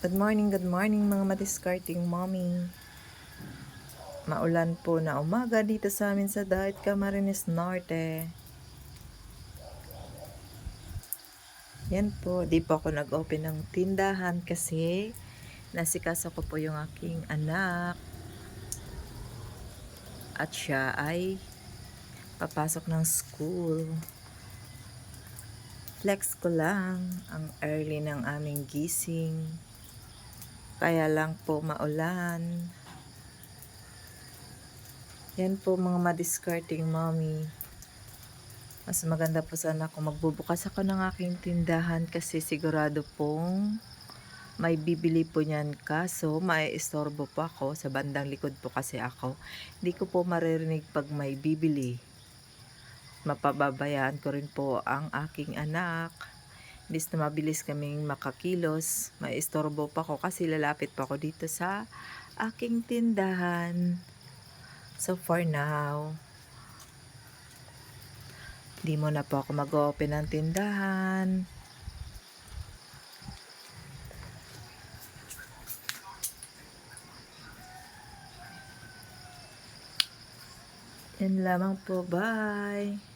Good morning mga madiscarding mommy. Maulan po na umaga dito sa amin sa Dait Camarines Norte. Yan po, di po ako nag-open ng tindahan kasi nasikaso ko po yung aking anak. At siya ay papasok ng school. Flex ko lang ang early ng aming gising. Kaya lang po maulan. Yan po mga madiscarding mommy. Mas maganda po sana kung magbubukas ako ng aking tindahan kasi sigurado pong may bibili po niyan, kaso maiistorbo po ako sa bandang likod po kasi ako. Hindi ko po maririnig pag may bibili. Mapababayaan ko rin po ang aking anak. Imbis na mabilis kaming makakilos, maiistorbo pa ako kasi lalapit pa ako dito sa aking tindahan. So for now, di mo na po ako mag-open ng tindahan. Yan lamang po. Bye!